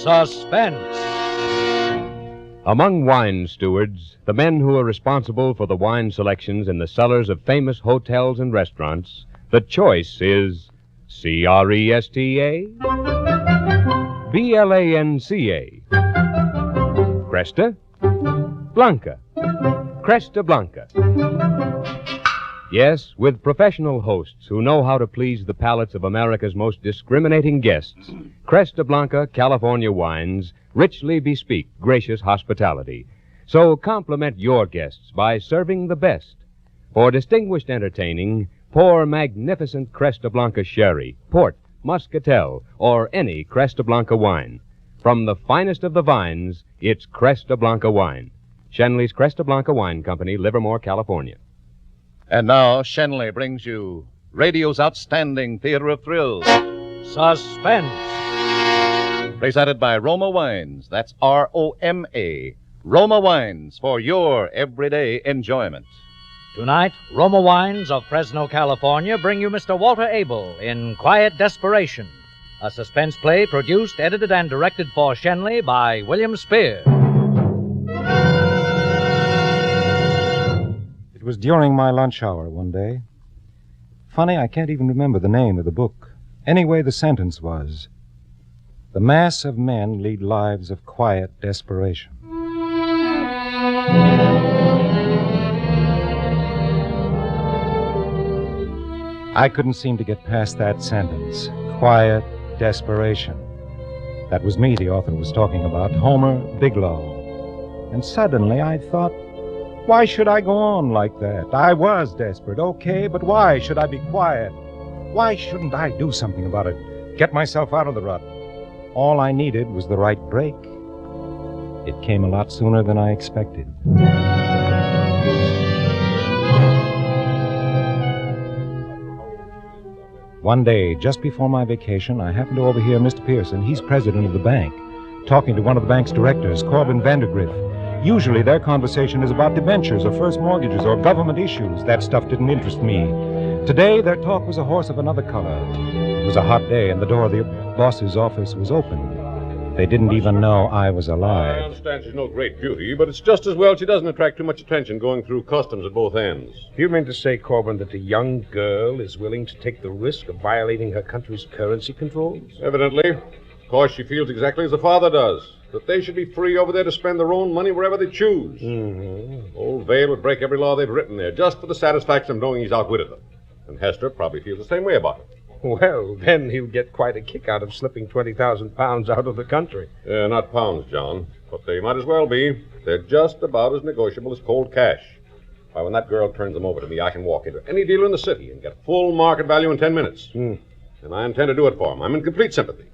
Suspense. Among wine stewards, the men who are responsible for the wine selections in the cellars of famous hotels and restaurants, the choice is Cresta, Blanca, Cresta, Blanca, Cresta Blanca. Yes, with professional hosts who know how to please the palates of America's most discriminating guests, Cresta Blanca California wines richly bespeak gracious hospitality. So compliment your guests by serving the best. For distinguished entertaining, pour magnificent Cresta Blanca sherry, port, muscatel, or any Cresta Blanca wine. From the finest of the vines, it's Cresta Blanca wine. Shenley's Cresta Blanca Wine Company, Livermore, California. And now, Shenley brings you radio's outstanding theater of thrills. Suspense. Presented by Roma Wines. That's R-O-M-A. Roma Wines for your everyday enjoyment. Tonight, Roma Wines of Fresno, California bring you Mr. Walter Abel in Quiet Desperation, a suspense play produced, edited, and directed for Shenley by William Spear. It was during my lunch hour one day. Funny, I can't even remember the name of the book. Anyway, the sentence was, "The mass of men lead lives of quiet desperation." I couldn't seem to get past that sentence. Quiet desperation. That was me the author was talking about, Homer Bigelow. And suddenly I thought, why should I go on like that? I was desperate, okay, but why should I be quiet? Why shouldn't I do something about it? Get myself out of the rut? All I needed was the right break. It came a lot sooner than I expected. One day, just before my vacation, I happened to overhear Mr. Pearson, he's president of the bank, talking to one of the bank's directors, Corbin Vandergriff. Usually their conversation is about debentures or first mortgages or government issues. That stuff didn't interest me. Today, their talk was a horse of another color. It was a hot day, and the door of the boss's office was open. They didn't even know I was alive. I understand she's no great beauty, but it's just as well she doesn't attract too much attention going through customs at both ends. Do you mean to say, Corbin, that the young girl is willing to take the risk of violating her country's currency controls? Evidently. Of course, she feels exactly as the father does, that they should be free over there to spend their own money wherever they choose. Mm-hmm. Old Vale would break every law they've written there just for the satisfaction of knowing he's outwitted them. And Hester probably feels the same way about it. Well, then he'll get quite a kick out of slipping 20,000 pounds out of the country. Not pounds, John, but they might as well be. They're just about as negotiable as cold cash. Why, when that girl turns them over to me, I can walk into any dealer in the city and get full market value in 10 minutes. And I intend to do it for him. I'm in complete sympathy.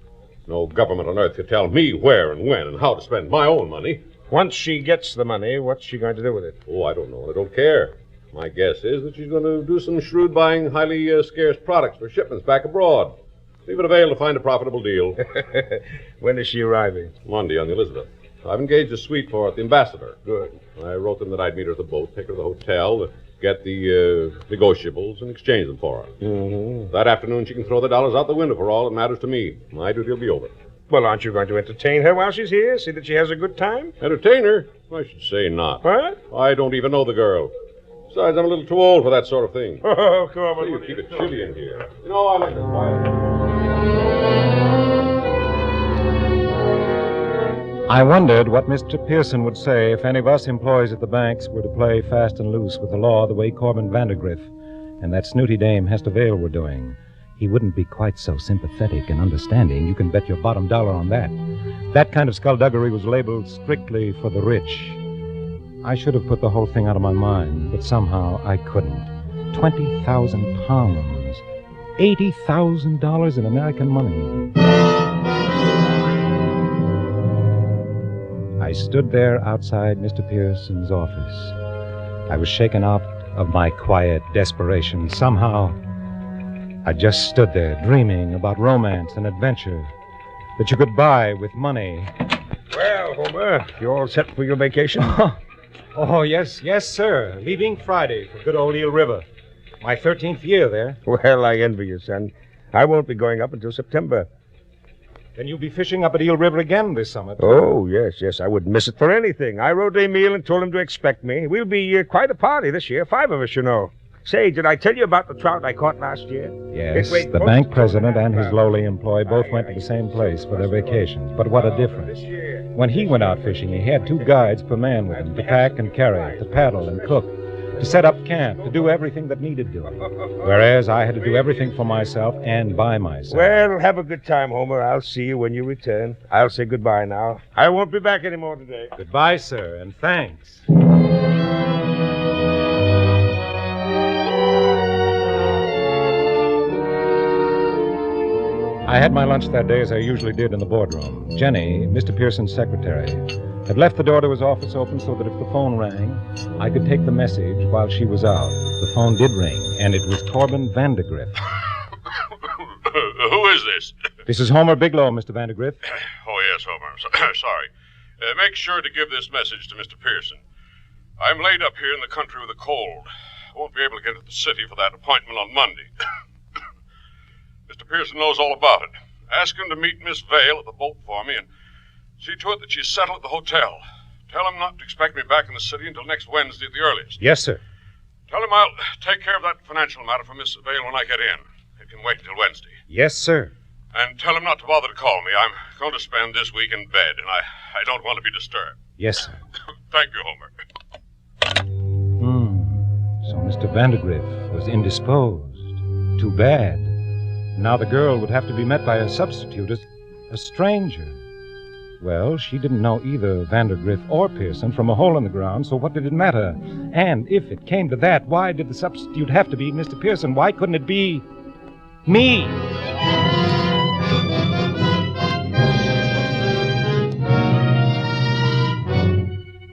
No government on earth could tell me where and when and how to spend my own money. Once she gets the money, what's she going to do with it? Oh, I don't know, and I don't care. My guess is that she's going to do some shrewd buying highly scarce products for shipments back abroad. Leave it a Vale to find a profitable deal. When is she arriving? Monday on the Elizabeth. I've engaged a suite for her at the Ambassador. Good. I wrote them that I'd meet her at the boat, take her to the hotel, get the negotiables, and exchange them for her. Mm-hmm. That afternoon she can throw the dollars out the window for all that matters to me. My duty will be over. Well, aren't you going to entertain her while she's here? See that she has a good time? Entertain her? I should say not. What? I don't even know the girl. Besides, I'm a little too old for that sort of thing. Oh, come on. You keep it chilly in here. You know, I like to quiet. I wondered what Mr. Pearson would say if any of us employees at the banks were to play fast and loose with the law the way Corbin Vandergriff and that snooty dame Hester Vale were doing. He wouldn't be quite so sympathetic and understanding. You can bet your bottom dollar on that. That kind of skullduggery was labeled strictly for the rich. I should have put the whole thing out of my mind, but somehow I couldn't. 20,000 pounds. $80,000 in American money. I stood there outside Mr. Pearson's office. I was shaken out of my quiet desperation. Somehow, I just stood there dreaming about romance and adventure that you could buy with money. Well, Homer, you all set for your vacation? Oh, yes, sir. Leaving Friday for good old Eel River. My 13th year there. Well, I envy you, son. I won't be going up until September. Then you'll be fishing up at Eel River again this summer. Oh, yes. I wouldn't miss it for anything. I wrote Emil and told him to expect me. We'll be quite a party this year. 5 of us, you know. Say, did I tell you about the trout I caught last year? Yes, the bank president and his lowly employee both went to the same place for their vacations. But what a difference. When he went out fishing, he had 2 guides per man with him to pack and carry, to paddle and cook, to set up camp, to do everything that needed doing. Whereas I had to do everything for myself and by myself. Well, have a good time, Homer. I'll see you when you return. I'll say goodbye now. I won't be back anymore today. Goodbye, sir, and thanks. I had my lunch that day as I usually did in the boardroom. Jenny, Mr. Pearson's secretary, had left the door to his office open so that if the phone rang, I could take the message while she was out. The phone did ring, and it was Corbin Vandergriff. Who is this? This is Homer Biglow, Mr. Vandergriff. Oh, yes, Homer. Sorry. Make sure to give this message to Mr. Pearson. I'm laid up here in the country with a cold. I won't be able to get to the city for that appointment on Monday. Mr. Pearson knows all about it. Ask him to meet Miss Vale at the boat for me and see to it that she's settled at the hotel. Tell him not to expect me back in the city until next Wednesday at the earliest. Yes, sir. Tell him I'll take care of that financial matter for Miss Vale when I get in. It can wait until Wednesday. Yes, sir. And tell him not to bother to call me. I'm going to spend this week in bed, and I don't want to be disturbed. Yes, sir. Thank you, Homer. So Mr. Vandergriff was indisposed. Too bad. Now the girl would have to be met by a substitute, a stranger. Well, she didn't know either Vandergriff or Pearson from a hole in the ground, so what did it matter? And if it came to that, why did the substitute have to be Mr. Pearson? Why couldn't it be me?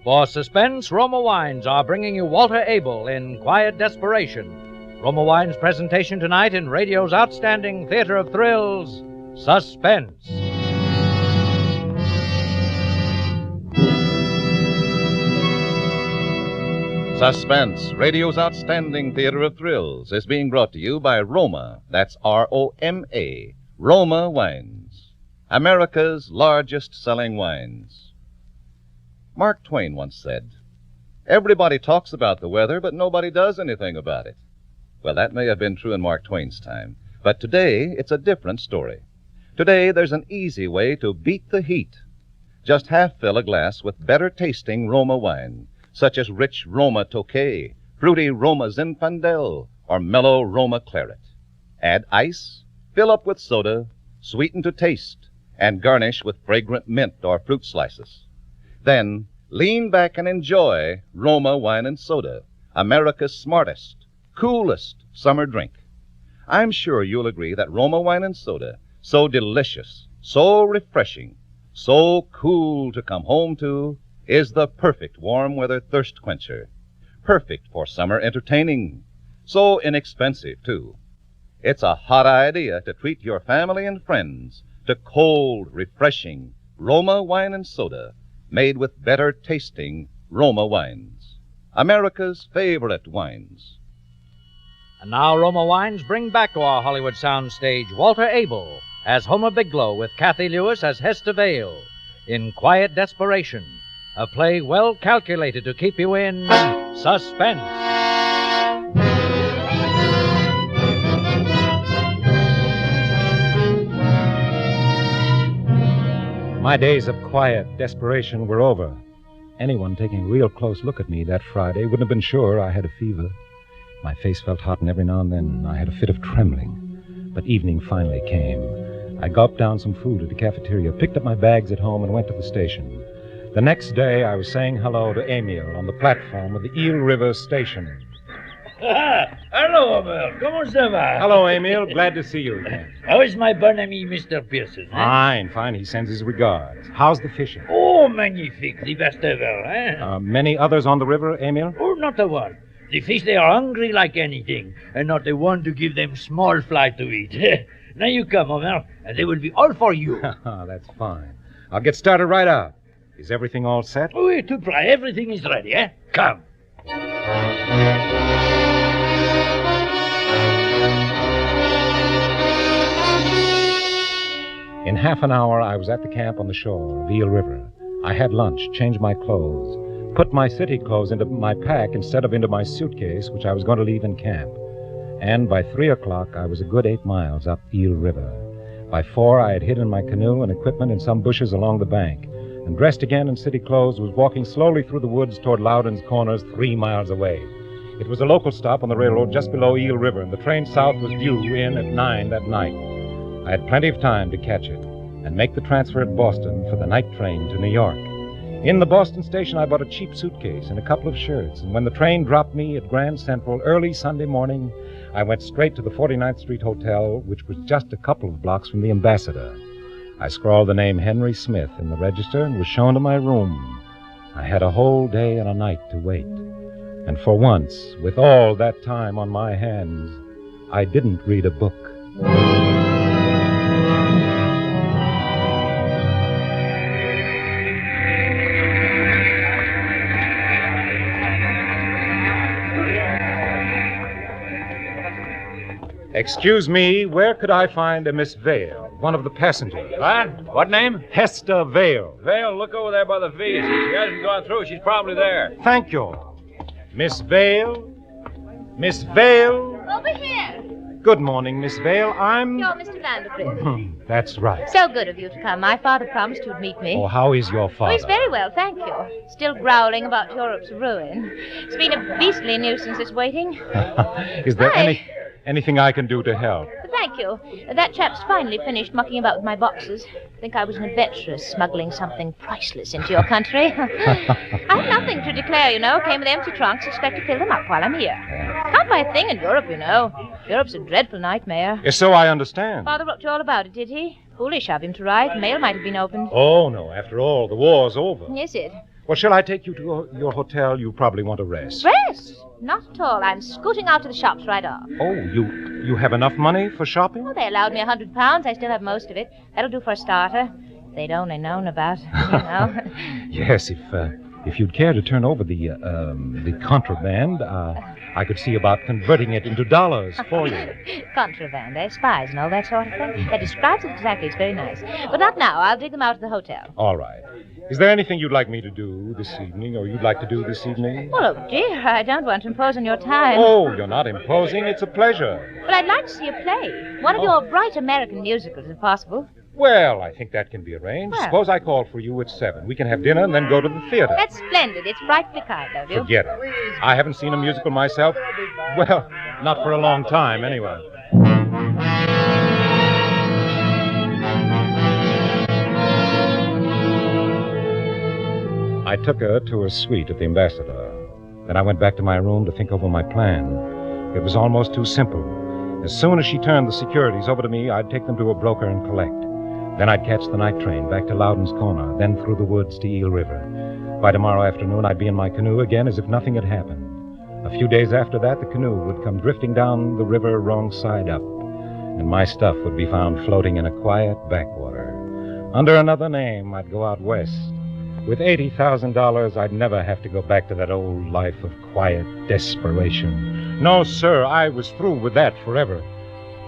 For Suspense, Roma Wines are bringing you Walter Abel in Quiet Desperation. Roma Wines' presentation tonight in radio's outstanding theater of thrills, Suspense. Suspense, radio's outstanding theater of thrills, is being brought to you by Roma. That's R-O-M-A. Roma Wines. America's largest selling wines. Mark Twain once said, "Everybody talks about the weather, but nobody does anything about it." Well, that may have been true in Mark Twain's time, but today it's a different story. Today there's an easy way to beat the heat. Just half fill a glass with better-tasting Roma wine, such as rich Roma Tokay, fruity Roma Zinfandel, or mellow Roma Claret. Add ice, fill up with soda, sweeten to taste, and garnish with fragrant mint or fruit slices. Then lean back and enjoy Roma wine and soda, America's smartest, coolest summer drink. I'm sure you'll agree that Roma wine and soda, so delicious, so refreshing, so cool to come home to, is the perfect warm weather thirst quencher. Perfect for summer entertaining. So inexpensive, too. It's a hot idea to treat your family and friends to cold, refreshing Roma wine and soda made with better tasting Roma wines. America's favorite wines. And now Roma Wines bring back to our Hollywood soundstage Walter Abel as Homer Biglow with Kathy Lewis as Hester Vale in Quiet Desperation, a play well calculated to keep you in suspense. My days of quiet desperation were over. Anyone taking a real close look at me that Friday wouldn't have been sure I had a fever. My face felt hot, and every now and then I had a fit of trembling. But evening finally came. I gulped down some food at the cafeteria, picked up my bags at home, and went to the station. The next day, I was saying hello to Emil on the platform of the Eel River station. Hello, Abel. ¿Cómo se va? Hello, Emil. Glad to see you again. How is my Barnaby, Mr. Pearson? Fine. He sends his regards. How's the fishing? Oh, magnifique. The best ever, Many others on the river, Emil? Oh, not a one. The fish, they are hungry like anything, and not a one to give them small fly to eat. Now you come, Homer, and they will be all for you. That's fine. I'll get started right out. Is everything all set? Oh, to fry. Everything is ready, Come. In half an hour, I was at the camp on the shore of Eel River. I had lunch, changed my clothes, put my city clothes into my pack instead of into my suitcase, which I was going to leave in camp. And by 3 o'clock, I was a good 8 miles up Eel River. By 4, I had hidden my canoe and equipment in some bushes along the bank, and dressed again in city clothes, was walking slowly through the woods toward Loudon's Corners 3 miles away. It was a local stop on the railroad just below Eel River, and the train south was due in at 9 that night. I had plenty of time to catch it and make the transfer at Boston for the night train to New York. In the Boston station, I bought a cheap suitcase and a couple of shirts, and when the train dropped me at Grand Central early Sunday morning, I went straight to the 49th Street Hotel, which was just a couple of blocks from the Ambassador. I scrawled the name Henry Smith in the register and was shown to my room. I had a whole day and a night to wait. And for once, with all that time on my hands, I didn't read a book. Excuse me, where could I find a Miss Vale, one of the passengers? What name? Hester Vale. Vale, look over there by the fees. If she hasn't gone through, she's probably there. Thank you. Miss Vale? Miss Vale? Over here. Good morning, Miss Vale. I'm... You're Mr. Vandergrift. That's right. So good of you to come. My father promised you'd meet me. Oh, how is your father? Oh, he's very well, thank you. Still growling about Europe's ruin. It's been a beastly nuisance, this waiting. Is there anything I can do to help? Thank you. That chap's finally finished mucking about with my boxes. I think I was an adventuress smuggling something priceless into your country. I have nothing to declare, you know. Came with empty trunks. Expect to fill them up while I'm here. Can't buy a thing in Europe, you know. Europe's a dreadful nightmare. Yes, so I understand. Father wrote you all about it, did he? Foolish of him to write. Mail might have been opened. Oh, no. After all, the war's over. Is it? Well, shall I take you to your hotel? You probably want to rest. Rest? Not at all. I'm scooting out to the shops right off. Oh, you have enough money for shopping? Well, they allowed me £100. I still have most of it. That'll do for a starter. If they'd only known about, you know. Yes, if you'd care to turn over the contraband, I could see about converting it into dollars for you. Contraband, eh? Spies and all that sort of thing. That describes it exactly. It's very nice. But not now. I'll dig them out at the hotel. All right. Is there anything you'd like me to do this evening, or you'd like to do this evening? Well, oh, dear, I don't want to impose on your time. Oh, you're not imposing. It's a pleasure. But I'd like to see a play. One of your bright American musicals, if possible. Well, I think that can be arranged. Well. Suppose I call for you at 7. We can have dinner and then go to the theater. That's splendid. It's frightfully kind of you. Forget it. I haven't seen a musical myself. Well, not for a long time, anyway. I took her to her suite at the Ambassador. Then I went back to my room to think over my plan. It was almost too simple. As soon as she turned the securities over to me, I'd take them to a broker and collect. Then I'd catch the night train back to Loudon's Corner, then through the woods to Eel River. By tomorrow afternoon, I'd be in my canoe again as if nothing had happened. A few days after that, the canoe would come drifting down the river wrong side up, and my stuff would be found floating in a quiet backwater. Under another name, I'd go out west. With $80,000, I'd never have to go back to that old life of quiet desperation. No, sir, I was through with that forever.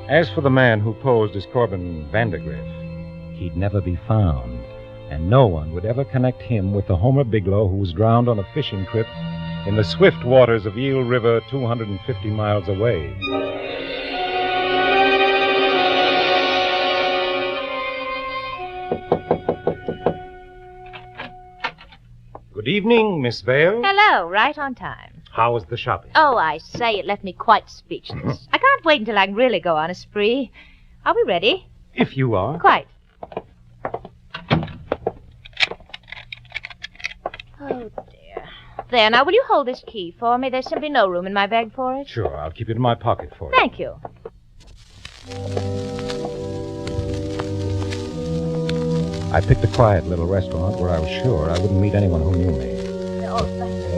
As for the man who posed as Corbin Vandergrift, he'd never be found, and no one would ever connect him with the Homer Bigelow who was drowned on a fishing trip in the swift waters of Eel River 250 miles away. Good evening, Miss Vale. Hello, right on time. How was the shopping? Oh, I say, it left me quite speechless. I can't wait until I can really go on a spree. Are we ready? If you are. Quite. Oh, dear. There, now, will you hold this key for me? There's simply no room in my bag for it. Sure, I'll keep it in my pocket for you. Thank you. I picked a quiet little restaurant where I was sure I wouldn't meet anyone who knew me.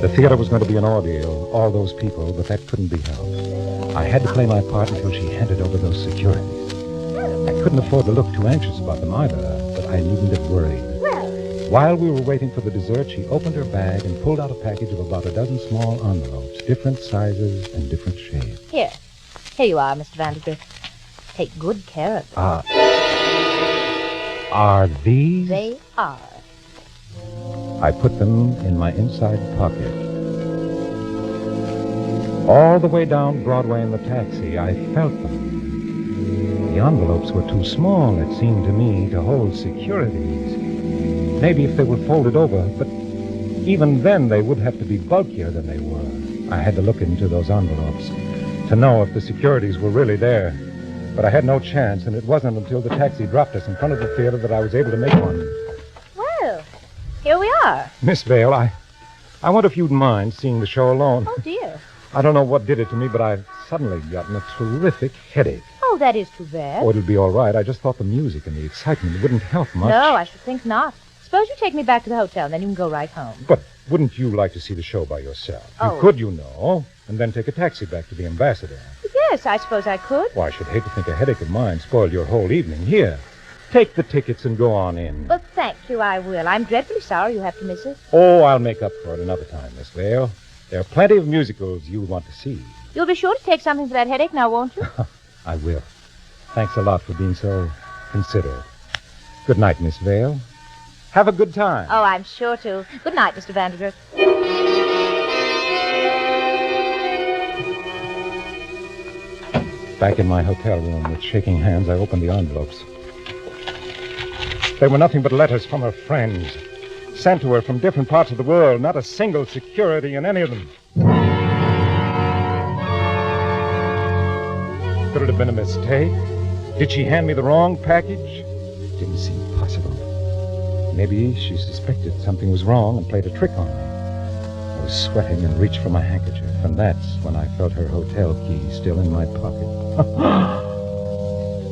The theater was going to be an ordeal, all those people, but that couldn't be helped. I had to play my part until she handed over those securities. I couldn't afford to look too anxious about them either, but I needn't have worried. While we were waiting for the dessert, she opened her bag and pulled out a package of about a dozen small envelopes, different sizes and different shapes. Here you are, Mr. Vandergrift. Take good care of them. Are these? They are. I put them in my inside pocket. All the way down Broadway in the taxi, I felt them. The envelopes were too small, it seemed to me, to hold securities. Maybe if they were folded over, but even then they would have to be bulkier than they were. I had to look into those envelopes to know if the securities were really there. But I had no chance, and it wasn't until the taxi dropped us in front of the theater that I was able to make one. Well, here we are. Miss Vale, I wonder if you'd mind seeing the show alone. Oh, dear. I don't know what did it to me, but I've suddenly gotten a terrific headache. Oh, that is too bad. Oh, it'll be all right. I just thought the music and the excitement wouldn't help much. No, I should think not. Suppose you take me back to the hotel, and then you can go right home. But wouldn't you like to see the show by yourself? Oh. You could, you know, and then take a taxi back to the Ambassador. Yes, I suppose I could. Well, I should hate to think a headache of mine spoiled your whole evening. Here, take the tickets and go on in. Well, thank you, I will. I'm dreadfully sorry you have to miss it. Oh, I'll make up for it another time, Miss Vale. There are plenty of musicals you'll want to see. You'll be sure to take something for that headache now, won't you? I will. Thanks a lot for being so considerate. Good night, Miss Vale. Have a good time. Oh, I'm sure to. Good night, Mr. Vandergrift. Back in my hotel room, with shaking hands, I opened the envelopes. They were nothing but letters from her friends, sent to her from different parts of the world, not a single security in any of them. Could it have been a mistake? Did she hand me the wrong package? Didn't seem possible. Maybe she suspected something was wrong and played a trick on me. I was sweating and reached for my handkerchief, and that's when I felt her hotel key still in my pocket.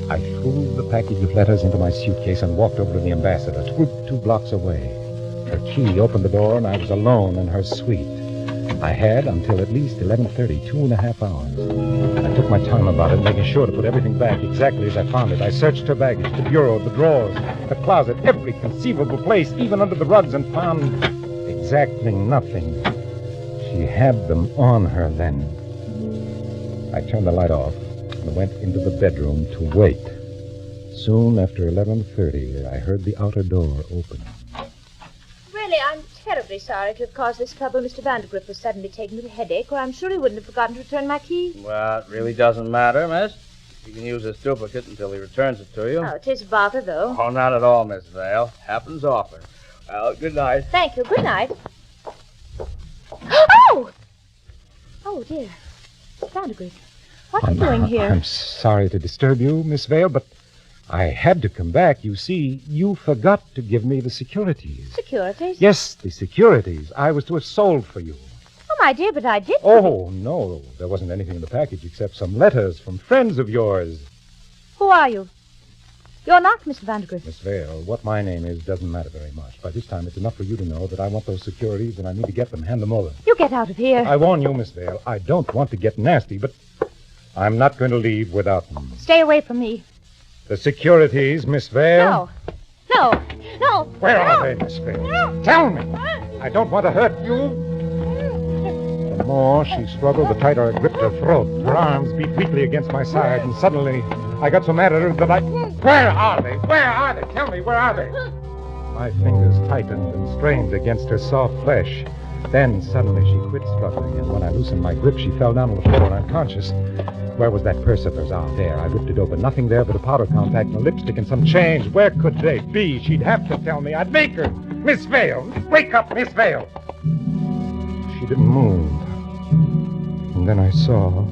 I threw the package of letters into my suitcase and walked over to the Ambassador, two blocks away. Her key opened the door, and I was alone in her suite. I had until at least 11:30, 2.5 hours. I took my time about it, making sure to put everything back exactly as I found it. I searched her baggage, the bureau, the drawers, the closet, every conceivable place, even under the rugs, and found exactly nothing. She had them on her then. I turned the light off and went into the bedroom to wait. Soon after 11:30, I heard the outer door open. Really, I'm terribly sorry to have caused this trouble. Mr. Vandergrift was suddenly taken with a headache, or I'm sure he wouldn't have forgotten to return my key. Well, it really doesn't matter, miss. You can use this duplicate until he returns it to you. Oh, it is a bother, though. Oh, not at all, Miss Vale. Happens often. Well, good night. Thank you. Good night. Oh! Oh, dear. Vandergrift, what are you doing here? I'm sorry to disturb you, Miss Vale, but I had to come back. You see, you forgot to give me the securities. Securities? Yes, the securities I was to have sold for you. Oh, my dear, but I didn't. Oh, no. There wasn't anything in the package except some letters from friends of yours. Who are you? You're not Mr. Vandergrift. Miss Vale, what my name is doesn't matter very much. By this time, it's enough for you to know that I want those securities and I need to get them. Hand them over. You get out of here. I warn you, Miss Vale, I don't want to get nasty, but I'm not going to leave without them. Stay away from me. The securities, Miss Vale? No. No. No. Where are they, Miss Vale? No. Tell me. I don't want to hurt you. The more she struggled, the tighter I gripped her throat. Her arms beat weakly against my side, and suddenly I got so mad at her that I... Where are they? Where are they? Tell me, where are they? My fingers tightened and strained against her soft flesh. Then suddenly she quit struggling, and when I loosened my grip, she fell down on the floor unconscious. Where was that purse of hers? Ah, there. I ripped it open. Nothing there but a powder compact and a lipstick and some change. Where could they be? She'd have to tell me. I'd make her. Miss Vale! Wake up, Miss Vale! She didn't move. And then I saw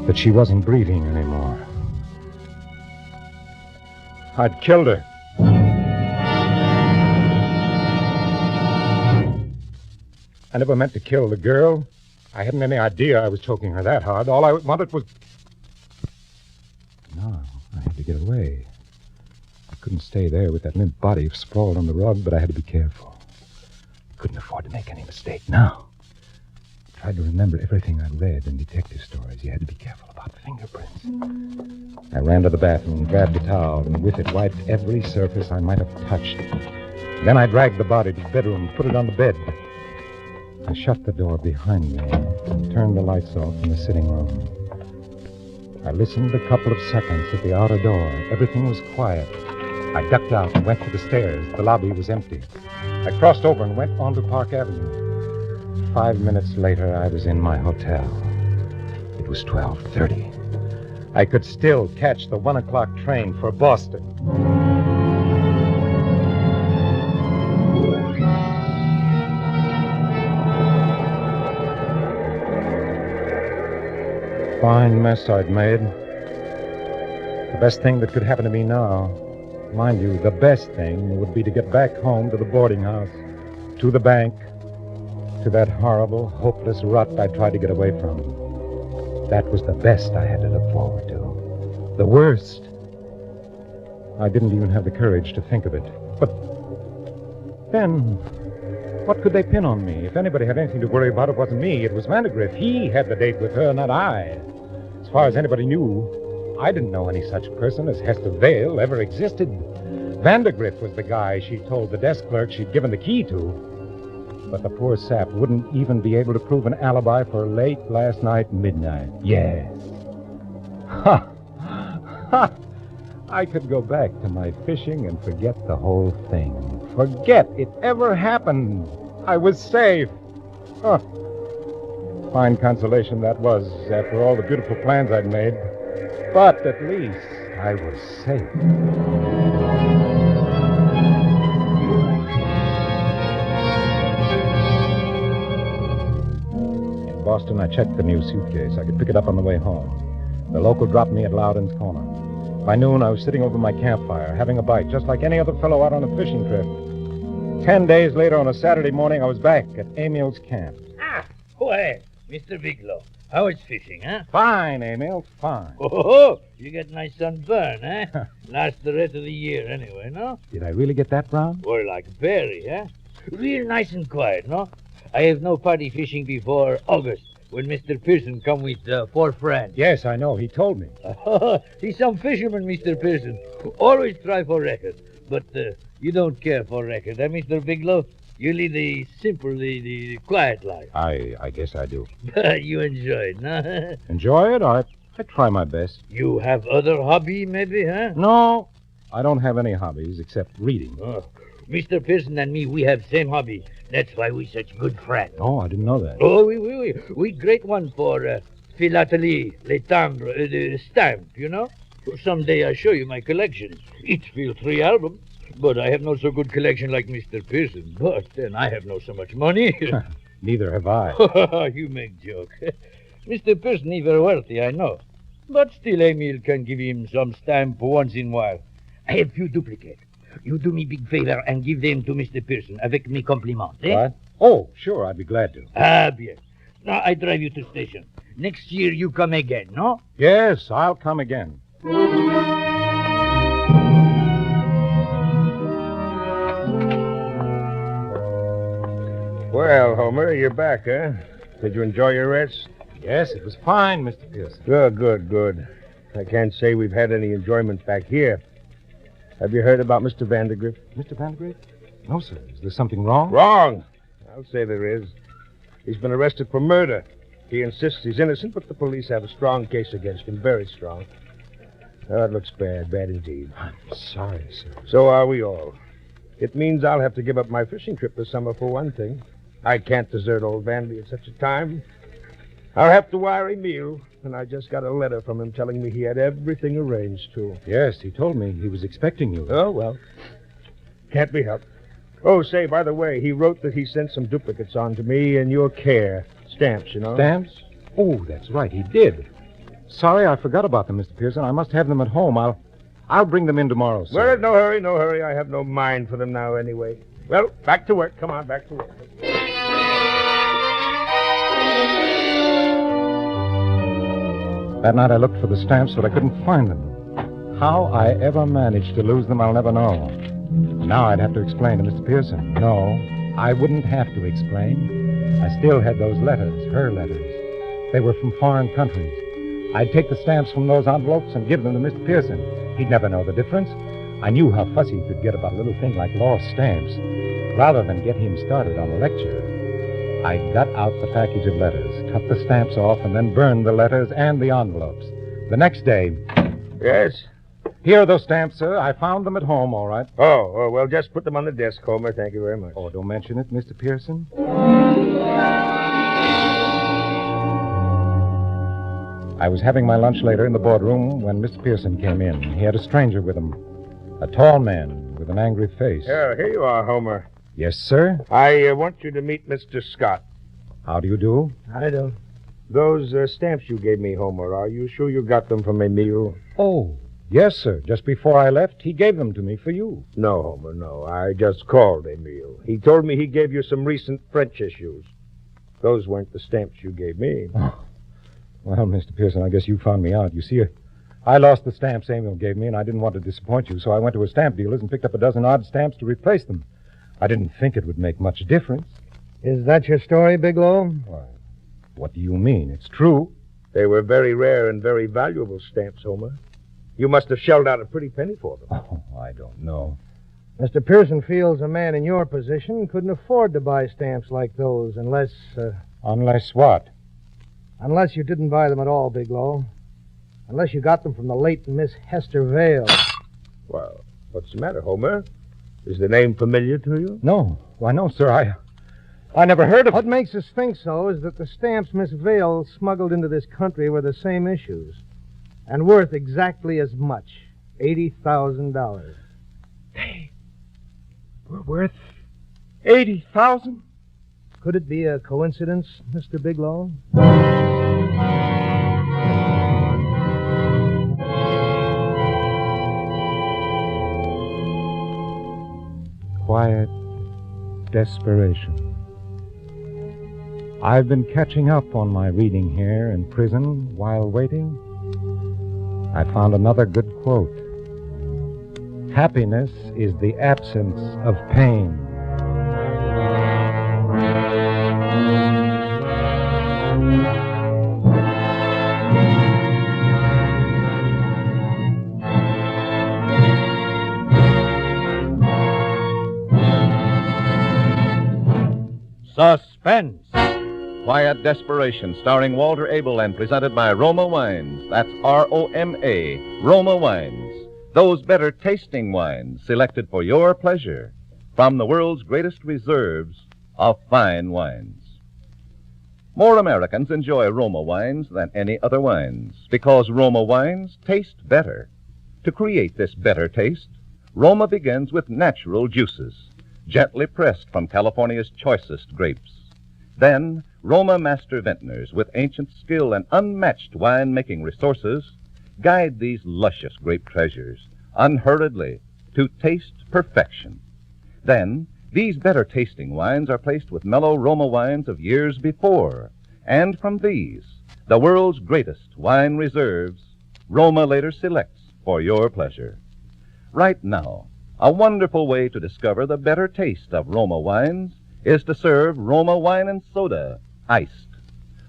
that she wasn't breathing anymore. I'd killed her. I never meant to kill the girl. I hadn't any idea I was choking her that hard. All I wanted was... No, I had to get away. I couldn't stay there with that limp body sprawled on the rug, but I had to be careful. I couldn't afford to make any mistake now. I tried to remember everything I read in detective stories. You had to be careful about fingerprints. I ran to the bathroom, grabbed a towel, and with it wiped every surface I might have touched. Then I dragged the body to the bedroom and put it on the bed. I shut the door behind me and turned the lights off in the sitting room. I listened a couple of seconds at the outer door. Everything was quiet. I ducked out and went to the stairs. The lobby was empty. I crossed over and went onto Park Avenue. 5 minutes later, I was in my hotel. It was 12:30. I could still catch the 1 o'clock train for Boston. Fine mess I'd made. The best thing that could happen to me now, mind you, the best thing would be to get back home to the boarding house, to the bank, to that horrible, hopeless rut I tried to get away from. That was the best I had to look forward to. The worst, I didn't even have the courage to think of it. But then, what could they pin on me? If anybody had anything to worry about, it wasn't me. It was Vandergrift. He had the date with her, not I. As far as anybody knew, I didn't know any such person as Hester Vale ever existed. Vandergrift was the guy she told the desk clerk she'd given the key to. But the poor sap wouldn't even be able to prove an alibi for late last night midnight. Yes. Ha! Ha! I could go back to my fishing and forget the whole thing. Forget it ever happened. I was safe. Huh. Fine consolation that was, after all the beautiful plans I'd made. But at least I was safe. In Boston, I checked the new suitcase. I could pick it up on the way home. The local dropped me at Loudon's Corner. By noon, I was sitting over my campfire, having a bite, just like any other fellow out on a fishing trip. 10 days later, on a Saturday morning, I was back at Emil's camp. Ah, hey, Mr. Bigelow. How is fishing, huh? Fine, Emil, fine. Oh, you get nice sunburn, huh? Last the rest of the year, anyway, no? Did I really get that brown? Or like berry, huh? Real nice and quiet, no? I have no party fishing before August, when Mr. Pearson come with 4 friends. Yes, I know. He told me. He's some fisherman, Mr. Pearson. Always try for record. But you don't care for record, eh, Mr. Bigelow? You lead the simple, the quiet life. I guess I do. You enjoy it, no? Enjoy it? I try my best. You have other hobby, maybe, huh? No, I don't have any hobbies except reading. Oh, Mr. Pearson and me, we have same hobby. That's why we such good friends. Oh, I didn't know that. Oh, we great one for philately, les timbres, the stamp, you know? Someday I'll show you my collection. It feel 3 albums. But I have no so good collection like Mr. Pearson. But then I have no so much money. Neither have I. You make joke. Mr. Pearson, he very wealthy, I know. But still, Emil can give him some stamp once in a while. I have few duplicate. You do me big favor and give them to Mr. Pearson avec mes compliments, eh? What? Oh, sure, I'd be glad to. Ah, bien. Now I drive you to station. Next year you come again, no? Yes, I'll come again. Well, Homer, you're back, huh? Did you enjoy your rest? Yes, it was fine, Mr. Pearson. Good. I can't say we've had any enjoyment back here. Have you heard about Mr. Vandergrift? Mr. Vandergrift? No, sir. Is there something wrong? Wrong. I'll say there is. He's been arrested for murder. He insists he's innocent, but the police have a strong case against him, very strong. Oh, it looks bad indeed. I'm sorry, sir. So are we all. It means I'll have to give up my fishing trip this summer for one thing. I can't desert old Vandy at such a time. I'll have to wire Emil, and I just got a letter from him telling me he had everything arranged, too. Yes, he told me he was expecting you. Oh, well. Can't be helped. Oh, say, by the way, he wrote that he sent some duplicates on to me in your care. Stamps, you know. Stamps? Oh, that's right, he did. Sorry, I forgot about them, Mr. Pearson. I must have them at home. I'll bring them in tomorrow, sir. Well, no hurry. I have no mind for them now anyway. Well, back to work. Come on, back to work. That night I looked for the stamps, but I couldn't find them. How I ever managed to lose them, I'll never know. Now I'd have to explain to Mr. Pearson. No, I wouldn't have to explain. I still had those letters, her letters. They were from foreign countries. I'd take the stamps from those envelopes and give them to Mr. Pearson. He'd never know the difference. I knew how fussy he could get about a little thing like lost stamps. Rather than get him started on a lecture, I got out the package of letters, cut the stamps off, and then burned the letters and the envelopes. The next day... Yes? Here are those stamps, sir. I found them at home, all right. Oh, well, just put them on the desk, Homer. Thank you very much. Oh, don't mention it, Mr. Pearson. I was having my lunch later in the boardroom when Mr. Pearson came in. He had a stranger with him. A tall man with an angry face. Yeah, here you are, Homer. Yes, sir? I want you to meet Mr. Scott. How do you do? I do. Those stamps you gave me, Homer, are you sure you got them from Emil? Oh, yes, sir. Just before I left, he gave them to me for you. No, Homer, no. I just called Emil. He told me he gave you some recent French issues. Those weren't the stamps you gave me. Oh. Well, Mr. Pearson, I guess you found me out. You see, I lost the stamps Emil gave me, and I didn't want to disappoint you, so I went to a stamp dealer's and picked up a dozen odd stamps to replace them. I didn't think it would make much difference. Is that your story, Bigelow? Why, what do you mean? It's true. They were very rare and very valuable stamps, Homer. You must have shelled out a pretty penny for them. Oh, I don't know. Mr. Pearson feels a man in your position couldn't afford to buy stamps like those unless... Unless what? Unless you didn't buy them at all, Bigelow. Unless you got them from the late Miss Hester Vale. Well, what's the matter, Homer? Is the name familiar to you? No. Why, no, sir. I never heard of... What makes us think so is that the stamps Miss Vale smuggled into this country were the same issues. And worth exactly as much. $80,000. Hey, we're worth $80,000? Could it be a coincidence, Mr. Bigelow? Quiet desperation. I've been catching up on my reading here in prison while waiting. I found another good quote. Happiness is the absence of pain. Suspense. Quiet Desperation, starring Walter Abel and presented by Roma Wines. That's R-O-M-A, Roma Wines. Those better tasting wines selected for your pleasure from the world's greatest reserves of fine wines. More Americans enjoy Roma wines than any other wines because Roma wines taste better. To create this better taste, Roma begins with natural juices, gently pressed from California's choicest grapes. Then, Roma master vintners with ancient skill and unmatched wine-making resources guide these luscious grape treasures unhurriedly to taste perfection. Then, these better-tasting wines are placed with mellow Roma wines of years before, and from these, the world's greatest wine reserves, Roma later selects for your pleasure. Right now, a wonderful way to discover the better taste of Roma wines is to serve Roma wine and soda, iced.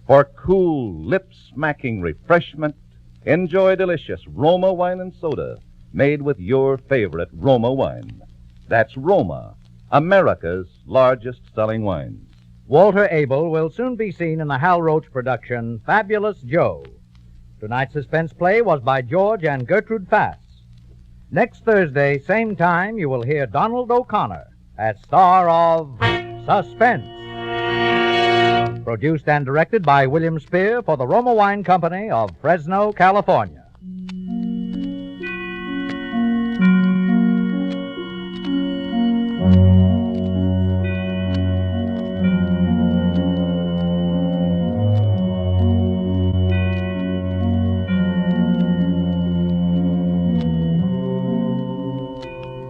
For cool, lip-smacking refreshment, enjoy delicious Roma wine and soda made with your favorite Roma wine. That's Roma, America's largest selling wines. Walter Abel will soon be seen in the Hal Roach production, Fabulous Joe. Tonight's suspense play was by George and Gertrude Fass. Next Thursday, same time, you will hear Donald O'Connor as star of Suspense. Produced and directed by William Spear for the Roma Wine Company of Fresno, California.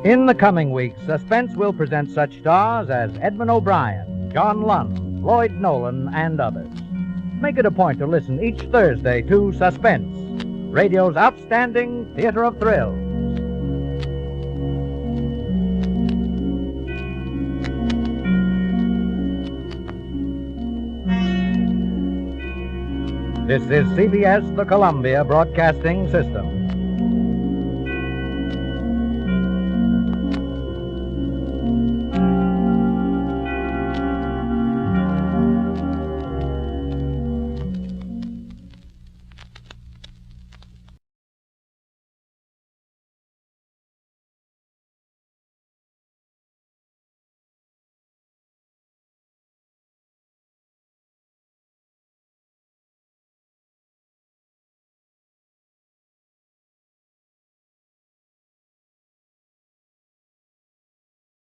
In the coming weeks, Suspense will present such stars as Edmund O'Brien, John Lund, Lloyd Nolan, and others. Make it a point to listen each Thursday to Suspense, radio's outstanding theater of thrills. This is CBS, the Columbia Broadcasting System.